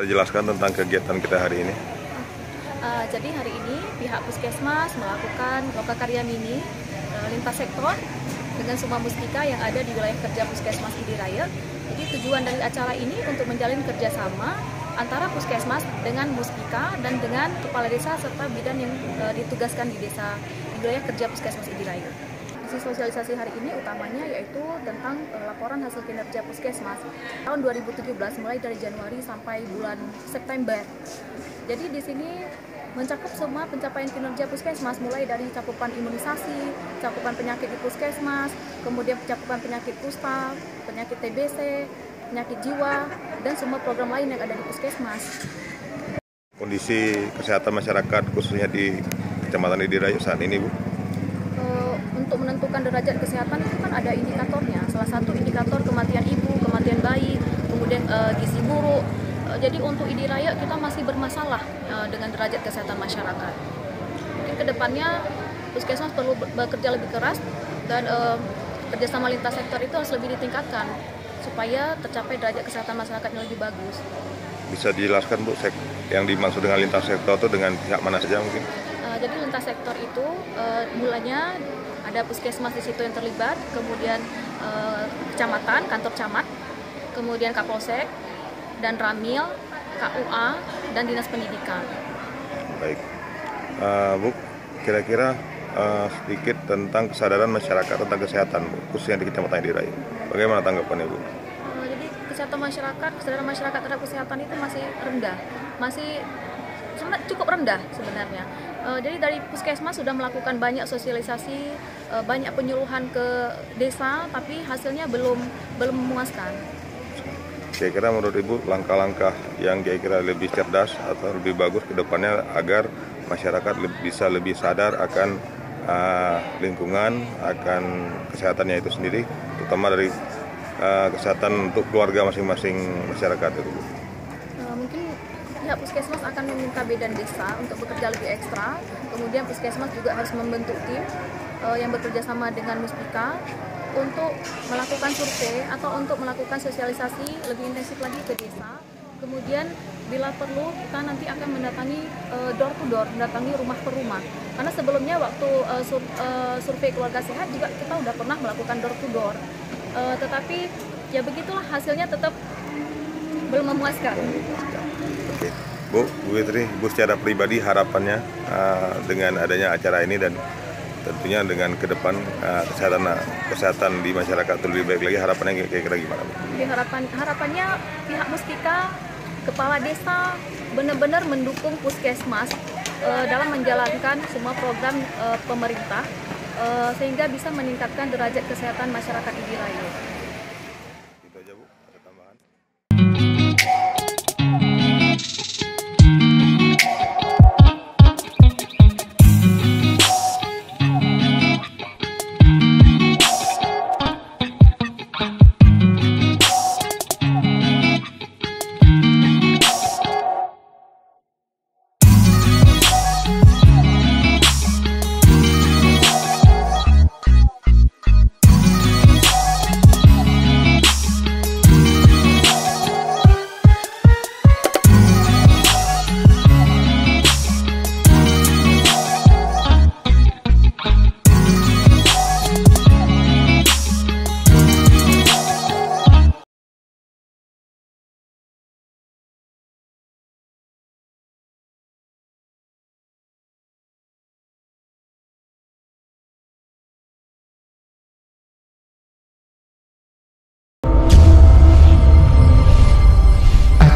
jelaskan tentang kegiatan kita hari ini? Jadi hari ini pihak Puskesmas melakukan lokakarya mini lintas sektor dengan semua muspika yang ada di wilayah kerja Puskesmas Idiraya. Jadi tujuan dari acara ini untuk menjalin kerjasama antara Puskesmas dengan muspika dan dengan kepala desa serta bidan yang ditugaskan di desa di wilayah kerja Puskesmas Idiraya. Isi sosialisasi hari ini utamanya yaitu tentang laporan hasil kinerja Puskesmas tahun 2017 mulai dari Januari sampai bulan September. Jadi di sini mencakup semua pencapaian kinerja Puskesmas mulai dari cakupan imunisasi, cakupan penyakit di Puskesmas, kemudian cakupan penyakit kusta, penyakit TBC, penyakit jiwa, dan semua program lain yang ada di Puskesmas. Kondisi kesehatan masyarakat khususnya di Kecamatan Idiraya saat ini, Bu? Untuk menentukan derajat kesehatan itu kan ada indikatornya. Salah satu indikator kematian ibu, kematian bayi, kemudian gizi buruk. Jadi untuk Idiraya kita masih bermasalah dengan derajat kesehatan masyarakat. Mungkin kedepannya Puskesmas perlu bekerja lebih keras dan kerjasama lintas sektor itu harus lebih ditingkatkan supaya tercapai derajat kesehatan masyarakat yang lebih bagus. Bisa dijelaskan, Bu, yang dimaksud dengan lintas sektor itu dengan pihak mana saja mungkin? Jadi lintas sektor itu mulanya ada Puskesmas di situ yang terlibat, kemudian kecamatan, kantor camat, kemudian Kapolsek, dan Ramil, KUA, dan Dinas Pendidikan. Baik, Bu, kira-kira sedikit tentang kesadaran masyarakat tentang kesehatan, Bu, khususnya di Kecamatan Idiraya. Bagaimana tanggapannya, Bu? Jadi kesadaran masyarakat terhadap kesehatan itu masih rendah, masih cukup rendah sebenarnya. Jadi dari Puskesmas sudah melakukan banyak sosialisasi, banyak penyuluhan ke desa, tapi hasilnya belum memuaskan. Kira-kira menurut Ibu langkah-langkah yang kira-kira lebih cerdas atau lebih bagus ke depannya agar masyarakat bisa lebih sadar akan lingkungan, akan kesehatannya itu sendiri, terutama dari kesehatan untuk keluarga masing-masing masyarakat itu, Bu? Mungkin pihak Puskesmas akan meminta bidan desa untuk bekerja lebih ekstra. Kemudian Puskesmas juga harus membentuk tim yang bekerja sama dengan muspika untuk melakukan survei atau untuk melakukan sosialisasi lebih intensif lagi ke desa. Kemudian bila perlu kita nanti akan mendatangi door to door, mendatangi rumah per rumah. Karena sebelumnya waktu survei keluarga sehat juga kita udah pernah melakukan door to door. Tetapi ya begitulah, hasilnya tetap belum memuaskan. Oke. Bu Fitri, Bu secara pribadi harapannya dengan adanya acara ini dan tentunya dengan ke depan kesehatan di masyarakat lebih baik lagi, harapannya kira-kira gimana, Bu? Harapannya pihak muspika, kepala desa benar-benar mendukung Puskesmas dalam menjalankan semua program pemerintah sehingga bisa meningkatkan derajat kesehatan masyarakat Idiraya. Itu aja, Bu. Ada tambahan?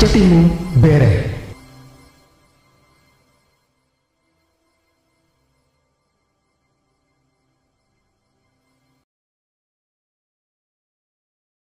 Aceh Timur Bere.